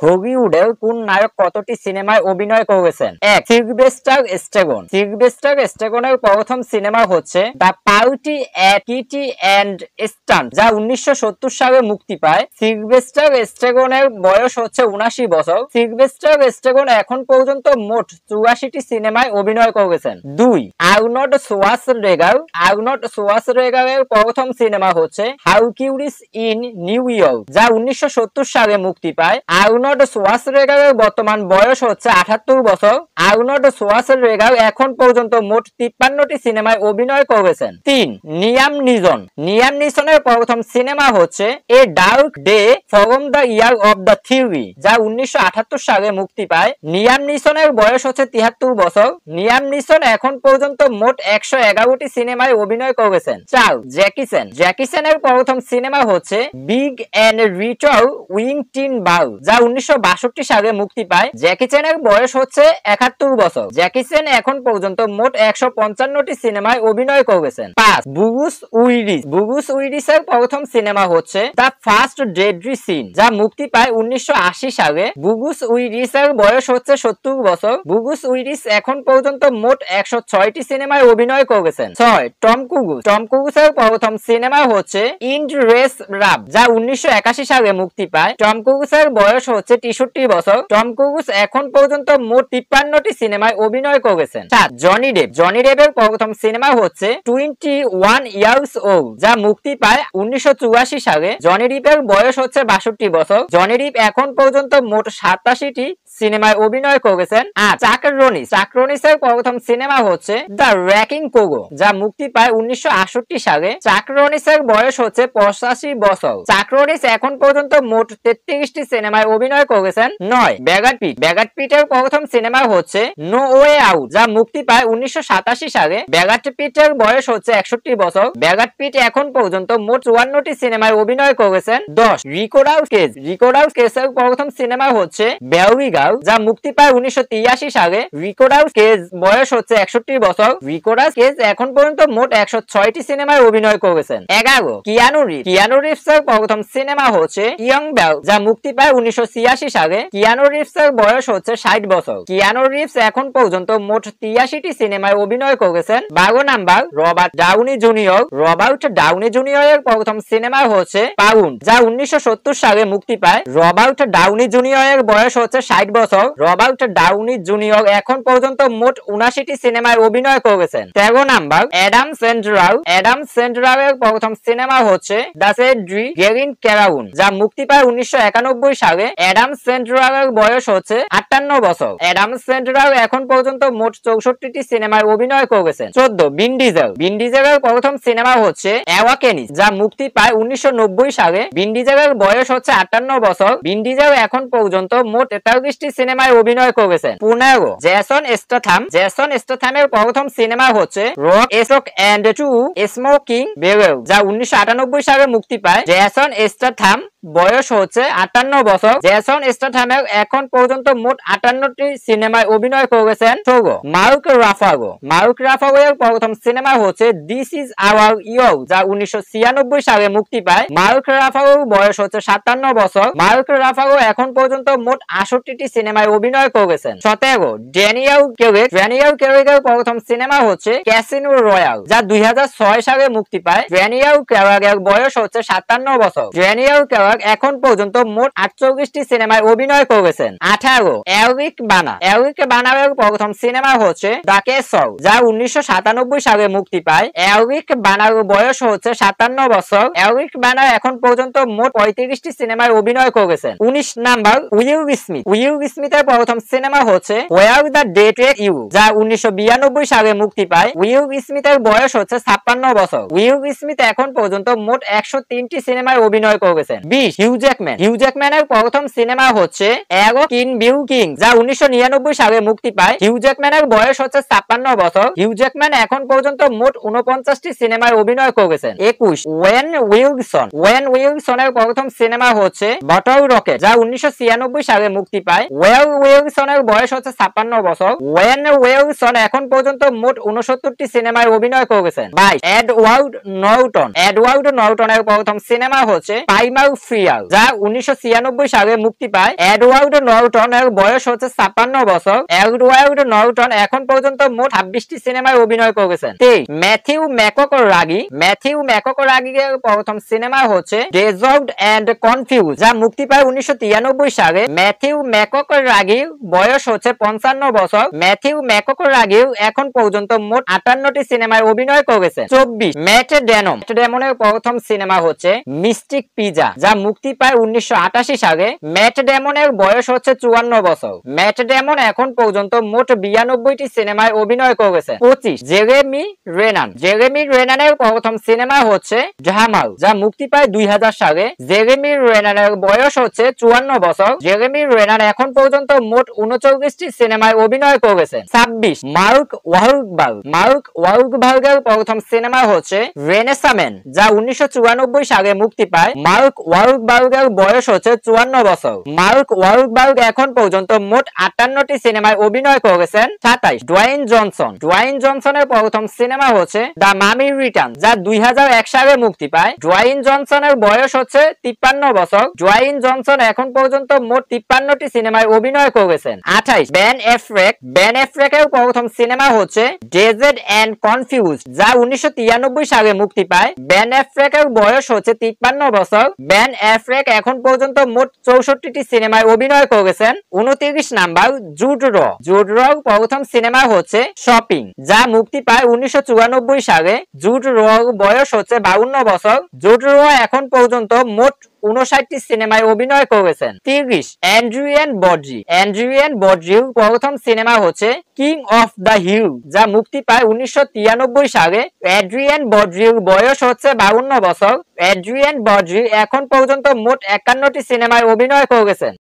হলিউডের কোন নায়ক কতটি সিনেমায় অভিনয় করেছেন? ১. Sylvester Stallone. সিলভেস্টার স্ট্যালোনের প্রথম সিনেমা হচ্ছে the party at Kitty and stunt, যা 1970 সালে মুক্তি পায়। সিলভেস্টার স্ট্যালোনের বয়স হচ্ছে 79 বছর। সিলভেস্টার স্ট্যালোন এখন পর্যন্ত মোট 84টি সিনেমায় অভিনয় করেছেন। 2. Arnold Schwarzenegger. আর্নল্ড শোয়ার্জনেগারের প্রথম সিনেমা হচ্ছে হারকিউলিস ইন নিউ ইয়র্ক, যা 1970 সালে মুক্তি পায়। আর্নল্ড শোয়ার্জনেগারের বর্তমান বয়স হচ্ছে 78 বছর। আর্নল্ড শোয়ার্জনেগার এখন পর্যন্ত মোট 53টি সিনেমায় অভিনয় করেছেন। 3. Liam Neeson. লিয়াম নিসনের প্রথম সিনেমা হচ্ছে a dark day from the year of the theory, যা 1978 সালে মুক্তি পায়। লিয়াম নিসনের বয়স হচ্ছে 73 বছর। লিয়াম নিসন এখন পর্যন্ত মোট 111টি সিনেমায় অভিনয় করেছেন। 4. জ্যাকি চ্যান। জ্যাকি চ্যানের প্রথম সিনেমা হচ্ছে বিগ অ্যান্ড রিটার উইং টিন বাউ, যা 1962 সালে মুক্তি পায়। জ্যাকি চ্যানের বয়স হচ্ছে 71 বছর। জ্যাকি চ্যান এখন পর্যন্ত মোট 155টি সিনেমায় অভিনয় করেছেন। 5. Bruce Willis. ব্রুস উইলিসের প্রথম সিনেমা হচ্ছে দ্য ফার্স্ট ডেডলি সিন, যা মুক্তি পায় 1980 সালে। ব্রুস উইলিসের বয়স হচ্ছে 70 বছর। ব্রুস উইলিস এখন পর্যন্ত মোট 106টি সিনেমায় অভিনয় করেছেন। 6. Tom cruise. টম ক্রুজের প্রথম সিনেমা হচ্ছে ইন্ড রেস রাব, যা 1981 সালে মুক্তি পায়। টম ক্রুজের বয়স হচ্ছে 63 বছর। টম ক্রুজ এখন পর্যন্ত মোট 53টি সিনেমায় অভিনয় করেছেন। 7. Johnny Depp. জনি ডেপের প্রথম সিনেমা হচ্ছে 21 ইয়ার্স ওল্ড, যা মুক্তি পায় 1984 সালে। জনি ডেপের বয়স হচ্ছে 62 বছর। জনি ডেপ এখন পর্যন্ত মোট 87টি সিনেমায় অভিনয় করেছেন। আর চাক রনিস। চাক রনিসের প্রথম সিনেমা হচ্ছে দ্য র্যাকিং কোগো, যা মুক্তি পায় 1968 সালে। চাক রনিসের বয়স হচ্ছে 85 বছর। চাক রনিস এখন পর্যন্ত মোট 33টি সিনেমায় অভিনয় করেছেন। 9. Brad Pitt. ব্র্যাড পিটের প্রথম সিনেমা হচ্ছে নো ওয়ে আউট, যা মুক্তি পায় 1987 সালে। ব্র্যাড পিটের বয়স হচ্ছে 61 বছর। ব্র্যাড পিট এখন পর্যন্ত মোট 54টি সিনেমায় অভিনয় করেছেন। 10. Nicolas cage. নিকোলাস কেজের প্রথম সিনেমা হচ্ছে বেওয়ি গার্ল, যা মুক্তি পায় 1983 সালে। নিকোলাস কেজ বয়স হচ্ছে 61 বছর। নিকোলাস কেজ এখন পর্যন্ত মোট 106টি সিনেমায় অভিনয় করেছেন। 11. Keanu Reeves. কিয়ানু রিভসের প্রথম সিনেমা হচ্ছে ইয়ং বেল, যা মুক্তি পায় 1986 সালে। কিয়ানু রিভসের বয়স হচ্ছে 60 বছর। কিয়ানু রিভস এখন পর্যন্ত মোট 83টি সিনেমায় অভিনয় করেছেন। 12 number Robert Downey Junior. Robert Downey জুনিয়রের প্রথম সিনেমা হচ্ছে পাউন্ড, যা 1970 সালে মুক্তি পায়। রবার্ট ডাউনি জুনিয়রের বয়স হচ্ছে 60 বছর। রবার্ট ডাউনি জুনিয়র এখন পর্যন্ত মোট 79টি সিনেমায় অভিনয় করেছেন। 13 নাম্বার অ্যাডাম স্যান্ডলার। অ্যাডাম স্যান্ডলারের প্রথম সিনেমা হচ্ছে দ্য সেড্রি গেরিন ক্যারাউন, যা মুক্তি পায় 1991 সালে। অ্যাডাম স্যান্ডলারের বয়স হচ্ছে 58 বছর। অ্যাডাম স্যান্ডলার এখন পর্যন্ত মোট 64টি সিনেমায় অভিনয় করেছেন। 14. ভিন ডিজেল। ভিন ডিজেলের প্রথম সিনেমা হচ্ছে অ্যাওয়াকেনিস, যা মুক্তি পায় 1990 সালে। ভিন ডিজেলের বয়স হচ্ছে 58 বছর। ভিন ডিজেল এখন পর্যন্ত মোট 43টি সিনেমায় অভিনয় করেছেন। 15. জেসন স্ট্যাথাম। জেসন স্ট্যাথামের প্রথম সিনেমা হচ্ছে lock stock and two smoking barrel, যা 1998 সালে মুক্তি পায়। জেসন স্ট্যাথাম বয়স হচ্ছে 58 বছর। জেসন স্ট্যাথামের এখন পর্যন্ত মোট 58টি সিনেমায় অভিনয় করেছেন। 16. মার্ক রাফাগো। মার্ক রাফাগোর প্রথম সিনেমা হচ্ছে দিস ইজ আওয়ার ইয়র, যা 1996 সালে মুক্তি পায়। মার্ক রাফাগোর বয়স হচ্ছে 57 বছর। মার্ক রাফাগো এখন পর্যন্ত মোট 68টি সিনেমায় অভিনয় করেছেন। 17. Daniel Craig. ড্যানিয়েল ক্রেগের প্রথম সিনেমা হচ্ছে ক্যাসিনো রয়্যাল, যা 2006 সালে মুক্তি পায়। ড্যানিয়েল ক্রেগের বয়স হচ্ছে 57 বছর। ড্যানিয়েল ক্রেগ এখন পর্যন্ত মোট 48টি সিনেমায় অভিনয় করেছেন। 18. এরিক বানা। এরিক বানারের প্রথম সিনেমা হচ্ছে দ্য কেসল, যা 1997 সালে মুক্তি পায়। এরিক বানার বয়স হচ্ছে 57 বছর। এরিক বানার এখন পর্যন্ত মোট 35টি সিনেমায় অভিনয় করেছেন। 19 নাম্বার উইল স্মিথ। উইল স্মিথের প্রথম সিনেমা হচ্ছে where the day take you, যা 1992 সালে মুক্তি পায়। উইল স্মিথের বয়স হচ্ছে 56 বছর। উইল স্মিথ এখন পর্যন্ত মোট 103টি সিনেমায় অভিনয় করেছেন। 20. Hugh Jackman. হিউ জ্যাকম্যানের প্রথম সিনেমা হচ্ছে অ্যাগো কিন বিউ কিং, যা 1999 সালে মুক্তি পায়। হিউ জ্যাকম্যানের বয়স হচ্ছে 56 বছর। হিউ জ্যাকম্যান এখন পর্যন্ত মোট 49টি সিনেমায় অভিনয় করেছেন। 21. When Wilson. ওয়েন উইলসনের প্রথম সিনেমা হচ্ছে বটল রকেট, যা 1996 সালে মুক্তি পায়। ওয়েন উইলসনের বয়স হচ্ছে 56 বছর। ওয়েন উইলসন এখন পর্যন্ত মোট 69টি সিনেমায় অভিনয় করেছেন। 22. Edward Norton. এডওয়ার্ড নর্টনের প্রথম সিনেমা হচ্ছে প্রাইমার ফিয়ার, যা 1996 সালে মুক্তি পায়। এডওয়ার্ড নর্টন এর বয়স হচ্ছে 56 বছর। এডওয়ার্ড নর্টন এখন পর্যন্ত মোট 26টি সিনেমায় অভিনয় করেছেন। ম্যাথিউ ম্যাককরাগি। ম্যাথিউ ম্যাককরাগি এর প্রথম সিনেমা হচ্ছে ডেজার্ট এন্ড কনফিউজ, যা মুক্তি পায় 1993 সালে। ম্যাথিউ ম্যাককরাগির বয়স হচ্ছে 55 বছর। ম্যাথিউ ম্যাককরাগি এখন পর্যন্ত মোট 58টি সিনেমায় অভিনয় করেছেন। 24 ম্যাট ডেমন। ম্যাট ডেমনের প্রথম সিনেমা হচ্ছে মিস্টিক পিজা, যা মুক্তি পায় 1988 সালে। ম্যাট ডেমনের বয়স হচ্ছে 54 বছর। ম্যাট ডেমন এখন পর্যন্ত মোট 92টি সিনেমায় অভিনয় করেছেন। 25 জেরেমি রেনান। জেরেমি রেনানের প্রথম সিনেমা হচ্ছে জামাল, যা মুক্তি পায় 2000 সালে। জেরেমি রেনানের বয়স হচ্ছে 54 বছর। জেরেমি রেনান এখন পর্যন্ত মোট 39টি সিনেমায় অভিনয় করেছেন। 26 মার্ক ওয়াহলবার্গ। মার্ক ওয়াহলবার্গের প্রথম সিনেমা হচ্ছে রেনেসামেন্ট, যা 1994 সালে মুক্তি পায়। মার্ক ওয়াহলবার্গের বয়স হচ্ছে 54 বছর। মার্ক ওয়াহলবার্গ এখন পর্যন্ত মোট 58টি সিনেমায় অভিনয় করেছেন। 27 ডোয়াইন জনসন। ডোয়াইন জনসনের প্রথম সিনেমা হচ্ছে দ্য মামি রিটার্ন, যা 2001 সালে মুক্তি পায়। ডোয়াইন জনসনের বয়স হচ্ছে 53 বছর। ডোয়াইন জনসন এখন পর্যন্ত মোট 53টি সিনেমায় অভিনয় করেছেন। 28 বেন এফ্লেক। বেন এফ্লেকের প্রথম সিনেমা হচ্ছে ডেজেড এন্ড কনফিউজ, যা 1993 সালে মুক্তি পায়। বেন এফ্লেকের বয়স হচ্ছে 53 বছর। বেন এফ্লেক এখন পর্যন্ত মোট 64টি সিনেমায় অভিনয় করেছেন। 29 নাম্বার জুড র। জুড র প্রথম সিনেমা হচ্ছে শপিং, যা মুক্তি পায় 1994 সালে। জুড র বয়স হচ্ছে 52 বছর। জুড র এখন পর্যন্ত মোট 59টি সিনেমায় অভিনয় করেছেন। 30 অ্যান্ড্রিয়ান বড্রি। অ্যান্ড্রিয়ান বড্রির প্রথম সিনেমা হচ্ছে কিং অফ দ্য হিল, যা মুক্তি পায় 1993 সালে। অ্যাড্রিয়ান বড্রির বয়স হচ্ছে 52 বছর। অ্যাড্রিয়ান বড্রি এখন পর্যন্ত মোট 51টি সিনেমায় অভিনয় করেছেন।